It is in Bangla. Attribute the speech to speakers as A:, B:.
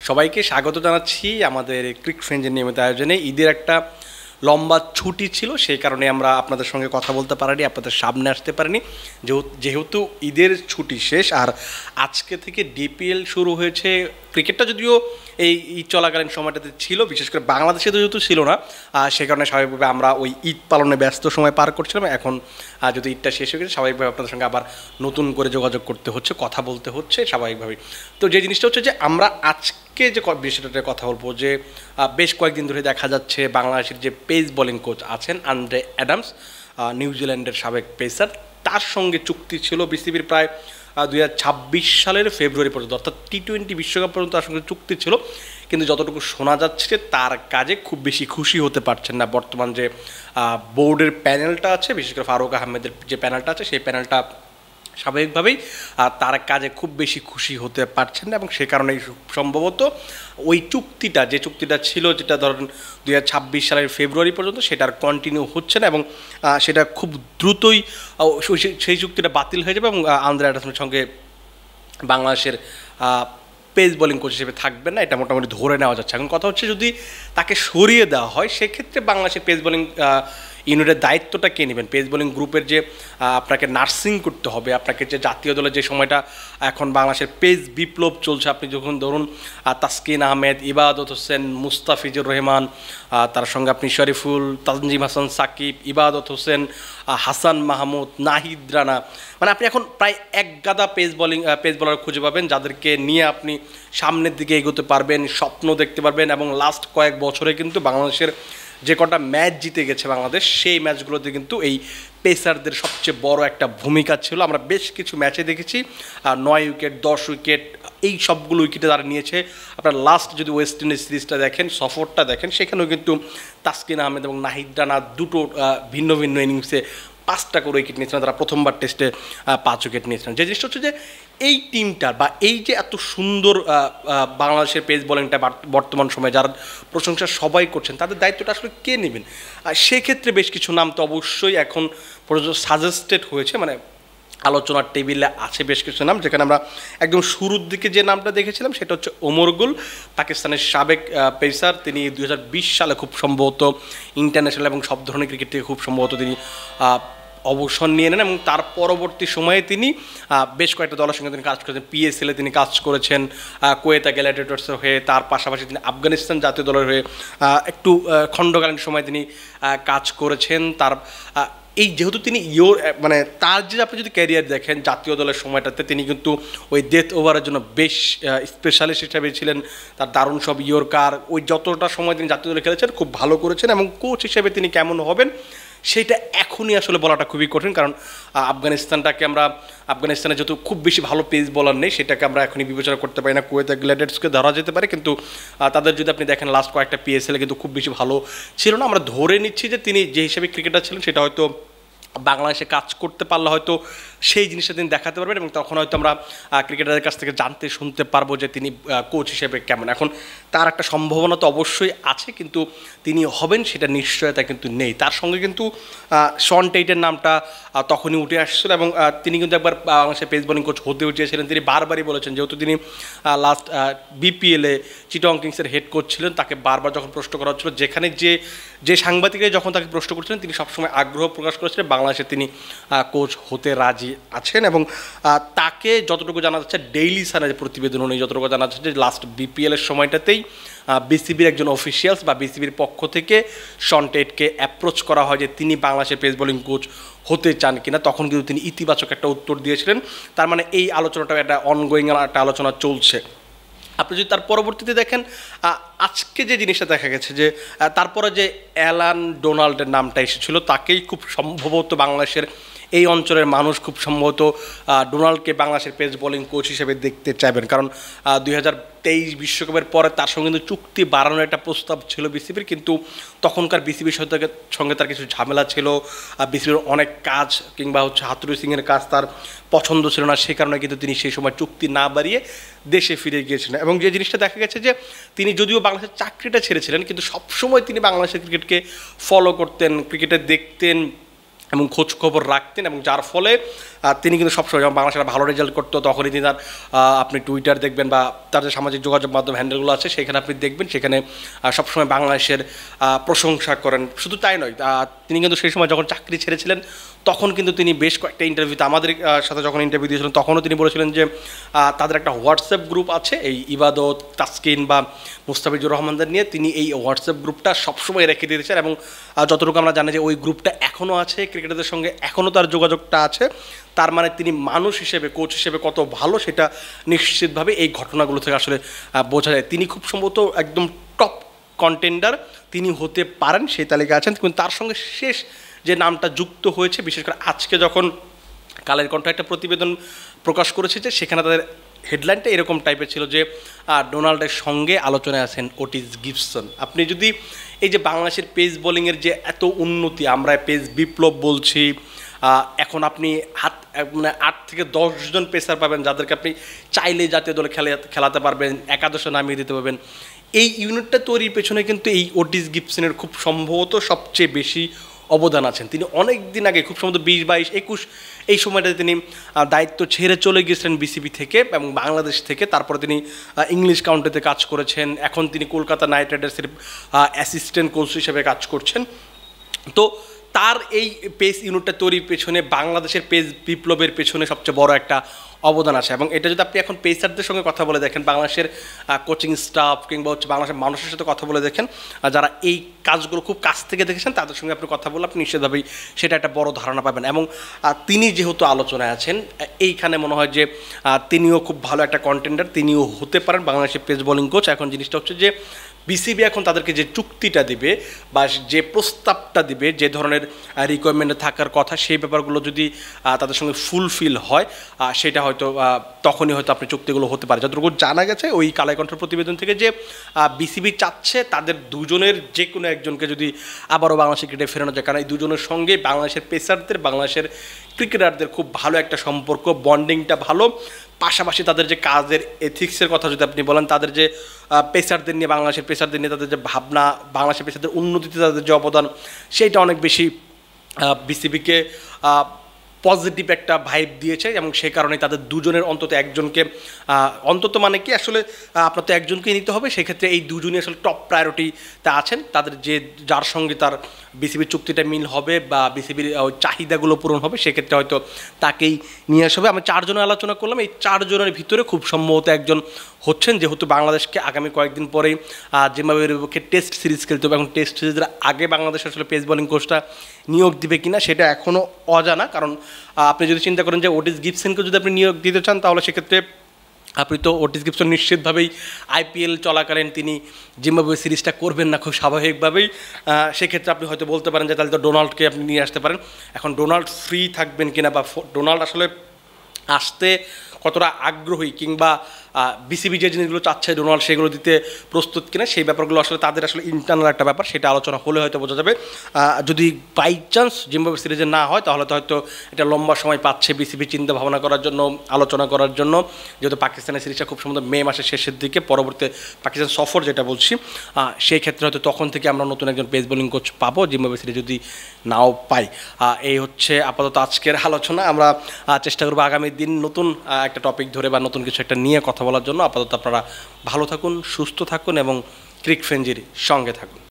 A: সবাইকে স্বাগত জানাচ্ছি আমাদের ক্রিক ফ্রেন্ডের নিয়মিত আয়োজনে। ঈদের একটা লম্বা ছুটি ছিল, সেই কারণে আমরা আপনাদের সঙ্গে কথা বলতে পারিনি, আপনাদের সামনে আসতে পারিনি। যেহেতু ঈদের ছুটি শেষ আর আজকে থেকে ডিপিএল শুরু হয়েছে। ক্রিকেটটা যদিও এই ঈদ চলাকালীন সময়টাতে ছিল, বিশেষ করে বাংলাদেশে তো যেহেতু ছিল না, সে কারণে স্বাভাবিকভাবে আমরা ওই ঈদ পালনে ব্যস্ত সময় পার করছিলাম। এখন যদি ঈদটা শেষ হয়ে গেছে, স্বাভাবিকভাবে আপনাদের সঙ্গে আবার নতুন করে যোগাযোগ করতে হচ্ছে, কথা বলতে হচ্ছে স্বাভাবিকভাবেই। তো যে জিনিসটা হচ্ছে যে আমরা আজকে যে বিষয়টাতে কথা বলবো, যে বেশ কয়েকদিন ধরে দেখা যাচ্ছে বাংলাদেশের যে পেস বোলিং কোচ আছেন আন্দ্রে অ্যাডামস, নিউজিল্যান্ডের সাবেক পেসার, তার সঙ্গে চুক্তি ছিল বিসিবির প্রায় 2026 সালের ফেব্রুয়ারি পর্যন্ত, অর্থাৎ টি-20 বিশ্বকাপ পর্যন্ত তার সঙ্গে চুক্তি ছিল। কিন্তু যতটুকু শোনা যাচ্ছে যে তার কাজে খুব বেশি খুশি হতে পারছেন না। বর্তমান যে বোর্ডের প্যানেলটা আছে, বিশেষ করে ফারুক আহমেদের যে প্যানেলটা আছে, সেই প্যানেলটা স্বাভাবিকভাবেই তার কাজে খুব বেশি খুশি হতে পারছেন না, এবং সে কারণেই সম্ভবত ওই চুক্তিটা, যে চুক্তিটা ছিল, যেটা ধরেন 2026 সালের ফেব্রুয়ারি পর্যন্ত, সেটার কন্টিনিউ হচ্ছে না, এবং সেটা খুব দ্রুতই সেই চুক্তিটা বাতিল হয়ে যাবে, এবং আন্দ্রে অ্যাডামসের সঙ্গে বাংলাদেশের পেস বোলিং কোচ হিসেবে থাকবেন না, এটা মোটামুটি ধরে নেওয়া যাচ্ছে। এখন কথা হচ্ছে, যদি তাকে সরিয়ে দেওয়া হয়, সেক্ষেত্রে বাংলাদেশের পেস বোলিং ইউনিটের দায়িত্বটা কে নেবেন? পেস বোলিং গ্রুপের যে আপনাকে নার্সিং করতে হবে, আপনাকে যে জাতীয় দলের যে সময়টা এখন বাংলাদেশের পেস বিপ্লব চলছে, আপনি যখন ধরুন তাসকিন আহমেদ, ইবাদত হোসেন, মুস্তাফিজুর রহমান, তার সঙ্গে আপনি শরীফুল, তানজিম হাসান সাকিব, ইবাদত হোসেন, হাসান মাহমুদ, নাহিদ রানা, মানে আপনি এখন প্রায় এক গাদা পেস বোলার খুঁজে পাবেন, যাদেরকে নিয়ে আপনি সামনের দিকে এগোতে পারবেন, স্বপ্ন দেখতে পারবেন। এবং লাস্ট কয়েক বছরে কিন্তু বাংলাদেশের যে কটা ম্যাচ জিতে গেছে বাংলাদেশ, সেই ম্যাচগুলোতে কিন্তু এই পেসারদের সবচেয়ে বড় একটা ভূমিকা ছিল। আমরা বেশ কিছু ম্যাচে দেখেছি 9 উইকেট, 10 উইকেট, এই সবগুলো উইকেটে তারা নিয়েছে। আপনার লাস্ট যদি ওয়েস্ট ইন্ডিজ সিরিজটা দেখেন, সফরটা দেখেন, সেখানেও কিন্তু তাসকিন আহমেদ এবং নাহিদ রানা দুটো ভিন্ন ভিন্ন ইনিংসে 5টা করে উইকেট নিয়েছিলেন। তারা প্রথমবার টেস্টে 5 উইকেট নিয়েছিলেন। যে জিনিসটা হচ্ছে যে এই টিমটার, বা এই যে এত সুন্দর বাংলাদেশের পেস বোলিংটা বর্তমান সময়ে যারা প্রশংসা সবাই করছেন, তাদের দায়িত্বটা আসলে কে নেবেন? সেক্ষেত্রে বেশ কিছু নাম তো অবশ্যই এখন পর্যন্ত সাজেস্টেড হয়েছে, মানে আলোচনার টেবিলে আছে বেশ কিছু নাম। যেখানে আমরা একদম শুরুর দিকে যে নামটা দেখেছিলাম, সেটা হচ্ছে ওমর গুল, পাকিস্তানের সাবেক পেসার। তিনি 2020 সালে খুব সম্ভবত ইন্টারন্যাশনাল এবং সব ধরনের ক্রিকেট থেকে খুব সম্ভবত তিনি অবসর নিয়ে নেন, এবং তার পরবর্তী সময়ে তিনি বেশ কয়েকটা দলের সঙ্গে তিনি কাজ করেছেন। পিএসএলে তিনি কাজ করেছেন, কোয়েতা গ্ল্যাডিয়েটর্সের হয়ে, তার পাশাপাশি তিনি আফগানিস্তান জাতীয় দলের হয়ে একটু খণ্ডকালীন সময় তিনি কাজ করেছেন। তার এই যেহেতু তিনি মানে তার যে আপনি যদি ক্যারিয়ার দেখেন জাতীয় দলের সময়টাতে, তিনি কিন্তু ওই ডেথ ওভারের জন্য বেশ স্পেশালিস্ট হিসেবে ছিলেন। তার দারুণ সব ইয়র্কার, ওই যতটা সময় তিনি জাতীয় দলে খেলেছেন খুব ভালো করেছেন, এবং কোচ হিসেবে তিনি কেমন হবেন সেইটা এখনই আসলে বলাটা খুবই কঠিন। কারণ আফগানিস্তানে যেহেতু খুব বেশি ভালো পেস বোলার নেই, সেটাকে আমরা এখনই বিবেচনা করতে পারি না। কুয়েতা গ্ল্যাডিয়েটর্সকে ধরা যেতে পারে, কিন্তু তাদের যদি আপনি দেখেন লাস্ট কয়েকটা পিএসএলে কিন্তু খুব বেশি ভালো ছিল না। আমরা ধরে নিচ্ছি যে তিনি যে হিসেবে ক্রিকেটার ছিলেন, সেটা হয়তো বাংলাদেশে কাজ করতে পারলে হয়তো সেই জিনিসটা তিনি দেখাতে পারবেন, এবং তখন হয়তো আমরা ক্রিকেটারের কাছ থেকে জানতে শুনতে পারবো যে তিনি কোচ হিসেবে কেমন। এখন তার একটা সম্ভাবনা তো অবশ্যই আছে, কিন্তু তিনি হবেন সেটা নিশ্চয়তা কিন্তু নেই। তার সঙ্গে কিন্তু শন টেইটের নামটা তখনই উঠে আসছিল, এবং তিনি কিন্তু একবার বাংলাদেশের পেস বোলিং কোচ হতেও চেয়েছিলেন। তিনি বারবারই বলেছেন, যেহেতু তিনি লাস্ট বিপিএলে চিটং কিংসের হেড কোচ ছিলেন, তাকে বারবার যখন প্রশ্ন করা হচ্ছিল, যেখানে যে সাংবাদিকরা যখন তাকে প্রশ্ন করছিলেন, তিনি সবসময় আগ্রহ প্রকাশ করেছিলেন বাংলাদেশে তিনি কোচ হতে রাজি আছেন। এবং তাকে যতটুকু জানা যাচ্ছে, ডেইলি সানের প্রতিবেদন অনুযায়ী যতটুকু জানা যাচ্ছে, যে লাস্ট বিপিএলের সময়টাতেই বিসিবির একজন অফিসিয়ালস বা বিসিবির পক্ষ থেকে শন টেটকে অ্যাপ্রোচ করা হয় যে তিনি বাংলাদেশের পেস বোলিং কোচ হতে চান কিনা। তখন কিন্তু তিনি ইতিবাচক একটা উত্তর দিয়েছিলেন। তার মানে এই আলোচনাটা একটা অনগোয়িং একটা আলোচনা চলছে। আপনি যদি তার পরবর্তীতে দেখেন, আজকে যে জিনিসটা দেখা গেছে, যে তারপরে যে অ্যালান ডোনাল্ডের নামটা এসেছিল, তাকেই খুব সম্ভবত বাংলাদেশের এই অঞ্চলের মানুষ খুব সম্ভবত ডোনাল্ডকে বাংলাদেশের পেস বোলিং কোচ হিসেবে দেখতে চাইবেন। কারণ 2023 বিশ্বকাপের পরে তার সঙ্গে কিন্তু চুক্তি বাড়ানোর একটা প্রস্তাব ছিল বিসিবির, কিন্তু তখনকার বিসিবির সঙ্গে তার কিছু ঝামেলা ছিল। বিসিবির অনেক কাজ কিংবা হাতুড়ি সিংয়ের কাজ তার পছন্দ ছিল না, সে কারণে কিন্তু তিনি সেই সময় চুক্তি না বাড়িয়ে দেশে ফিরে গিয়েছিলেন। এবং যে জিনিসটা দেখা গেছে, যে তিনি যদিও বাংলাদেশের চাকরিটা ছেড়েছিলেন, কিন্তু সবসময় তিনি বাংলাদেশের ক্রিকেটকে ফলো করতেন, ক্রিকেটে দেখতেন, এবং খোঁজ খবর রাখতেন, এবং যার ফলে তিনি কিন্তু সবসময় যখন বাংলাদেশের ভালো রেজাল্ট করতো তখনই তিনি তার আপনি টুইটার দেখবেন বা তার যে সামাজিক যোগাযোগ মাধ্যম হ্যান্ডেলগুলো আছে সেখানে আপনি দেখবেন সেখানে সবসময় বাংলাদেশের প্রশংসা করেন। শুধু তাই নয়, তিনি কিন্তু সেই সময় যখন চাকরি ছেড়েছিলেন তখন কিন্তু তিনি বেশ কয়েকটা ইন্টারভিউতে আমাদের সাথে যখন ইন্টারভিউ দিয়েছিলেন তখনও তিনি বলেছিলেন যে তাদের একটা হোয়াটসঅ্যাপ গ্রুপ আছে এই ইবাদত, তাসকিন বা মুস্তাফিজুর রহমানদের নিয়ে, তিনি এই হোয়াটসঅ্যাপ গ্রুপটা সবসময় রেখে দিয়েছেন। এবং যতটুকু আমরা জানি যে ওই গ্রুপটা এখনও আছে, ক্রিকেটারদের সঙ্গে এখনও তার যোগাযোগটা আছে। তার মানে তিনি মানুষ হিসেবে, কোচ হিসেবে কত ভালো সেটা নিশ্চিতভাবে এই ঘটনাগুলো থেকে আসলে বোঝা যায়। তিনি খুব সম্ভবত একদম টপ কন্টেন্ডার তিনি হতে পারেন, সেই তালিকায় আছেন। কিন্তু তার সঙ্গে শেষ যে নামটা যুক্ত হয়েছে, বিশেষ করে আজকে যখন কালের কণ্ঠ একটা প্রতিবেদন প্রকাশ করেছে যে সেখানে তাদের হেডলাইনটা এরকম টাইপের ছিল যে ডোনাল্ডের সঙ্গে আলোচনায় আছেন ওটিস গিবসন। আপনি যদি এই যে বাংলাদেশের পেস বোলিংয়ের যে এত উন্নতি, আমরা পেস বিপ্লব বলছি, এখন আপনি মানে 8 থেকে 10 জন পেসার পাবেন যাদেরকে আপনি চাইলে জাতীয় দলে খেলাতে পারবেন, একাদশে নামিয়ে দিতে পারবেন। এই ইউনিটটা তৈরির পেছনে কিন্তু এই ওটিস গিবসনের খুব সম্ভবত সবচেয়ে বেশি অবদান আছেন। তিনি অনেক দিন আগে, খুব সম্ভবত 20, 22, 21 এই সময়টাতে তিনি দায়িত্ব ছেড়ে চলে গিয়েছিলেন বিসিবি থেকে এবং বাংলাদেশ থেকে। তারপরে তিনি ইংলিশ কাউন্টিতে কাজ করেছেন, এখন তিনি কলকাতা নাইট রাইডার্সের অ্যাসিস্ট্যান্ট কোচ হিসেবে কাজ করছেন। তো তার এই পেস ইউনিটটা তৈরির পেছনে, বাংলাদেশের পেস বিপ্লবের পেছনে সবচেয়ে বড় একটা অবদান আছে। এবং এটা যদি আপনি এখন পেসারদের সঙ্গে কথা বলে দেখেন, বাংলাদেশের কোচিং স্টাফ কিংবা হচ্ছে বাংলাদেশের মানুষের সাথে কথা বলে দেখেন, যারা এই কাজগুলো খুব কাছ থেকে দেখেছেন তাদের সঙ্গে আপনি কথা বললে আপনি নিশ্চিতভাবেই সেটা একটা বড় ধারণা পাবেন। এবং তিনি যেহেতু আলোচনায় আছেন, এইখানে মনে হয় যে তিনিও খুব ভালো একটা কন্টেন্ডার, তিনিও হতে পারেন বাংলাদেশের পেস বোলিং কোচ। এখন জিনিসটা হচ্ছে যে বিসিবি এখন তাদেরকে যে চুক্তিটা দিবে বা যে প্রস্তাবটা দিবে, যে ধরনের রিকোয়ারমেন্টে থাকার কথা, সেই ব্যাপারগুলো যদি তাদের সঙ্গে ফুলফিল হয় সেটা হয়তো তখনই হয়তো আপনি চুক্তিগুলো হতে পারে। যতটুকু জানা গেছে ওই কালাই কণ্ঠের প্রতিবেদন থেকে যে বিসিবি চাচ্ছে তাদের দুজনের যে কোনো একজনকে যদি আবারও বাংলাদেশের ক্রিকেটে ফেরানো যায়, কারণ এই দুজনের সঙ্গে বাংলাদেশের পেসারদের, বাংলাদেশের ক্রিকেটারদের খুব ভালো একটা সম্পর্ক, বন্ডিংটা ভালো। পাশাপাশি তাদের যে কাজের এথিক্সের কথা যদি আপনি বলেন, তাদের যে পেসারদের নিয়ে, বাংলাদেশের পেসারদের নিয়ে তাদের যে ভাবনা, বাংলাদেশের পেসারদের উন্নতিতে তাদের যে অবদান, সেইটা অনেক বেশি বিসিবিকে পজিটিভ একটা ভাইব দিয়েছে। এবং সেই কারণে তাদের দুজনের অন্তত একজনকে, অন্তত মানে কি আসলে আপনার তো একজনকেই নিতে হবে, সেক্ষেত্রে এই দুজনই আসলে টপ প্রায়োরিটিতে আছেন। তাদের যে যার সঙ্গে তার বিসিবির চুক্তিটা মিল হবে বা বিসিবির চাহিদাগুলো পূরণ হবে, সেক্ষেত্রে হয়তো তাকেই নিয়ে আসা হবে। আমি 4 জনের আলোচনা করলাম, এই 4 জনের ভিতরে খুব সম্ভবত একজন হচ্ছেন, যেহেতু বাংলাদেশকে আগামী কয়েকদিন পরেই জিম্বাবুয়ের বিপক্ষে টেস্ট সিরিজ খেলতে হবে। এখন টেস্ট সিরিজের আগে বাংলাদেশ আসলে পেস বোলিং কোচটা নিয়োগ দিবে কিনা সেটা এখনও অজানা। কারণ আপনি যদি চিন্তা করেন যে ওটিস গিবসনকে যদি আপনি নিয়োগ দিতে চান, তাহলে সেক্ষেত্রে আপনি তো ওটিস গিবসন নিশ্চিতভাবেই আইপিএল চলাকালীন তিনি জিম্বাবুয়ে সিরিজটা করবেন না খুব স্বাভাবিকভাবেই। সেক্ষেত্রে আপনি হয়তো বলতে পারেন যে তাহলে তো ডোনাল্ডকে আপনি নিয়ে আসতে পারেন। এখন ডোনাল্ড ফ্রি থাকবেন কিনা বা ডোনাল্ড আসলে আসতে কতটা আগ্রহী, কিংবা বিসিবি যে জিনিসগুলো চাচ্ছে ডোনাল্ড সেগুলো দিতে প্রস্তুত কিনা, সেই ব্যাপারগুলো আসলে তাদের আসলে ইন্টারনাল একটা ব্যাপার, সেটা আলোচনা হলে হয়তো বোঝা যাবে। যদি বাই চান্স জিম্বাবুয়ে সিরিজে না হয় তাহলে তো হয়তো এটা লম্বা সময় পাচ্ছে বিসিবি চিন্তা ভাবনা করার জন্য, আলোচনা করার জন্য, যেহেতু পাকিস্তানের সিরিজটা খুব সম্ভবত মে মাসের শেষের দিকে, পরবর্তী পাকিস্তান সফর যেটা বলছি, সেই ক্ষেত্রে হয়তো তখন থেকে আমরা নতুন একজন পেস বোলিং কোচ পাবো জিম্বাবুয়ে সিরিজ যদি নাও পাই। এই হচ্ছে আপাতত আজকের আলোচনা। আমরা চেষ্টা করবো আগামী দিন নতুন একটা টপিক ধরে বা নতুন কিছু একটা নিয়ে কথা বলার জন্য। আপাতত আপনারা ভালো থাকুন, সুস্থ থাকুন এবং ক্রিক ফ্রেঞ্জির সঙ্গে থাকুন।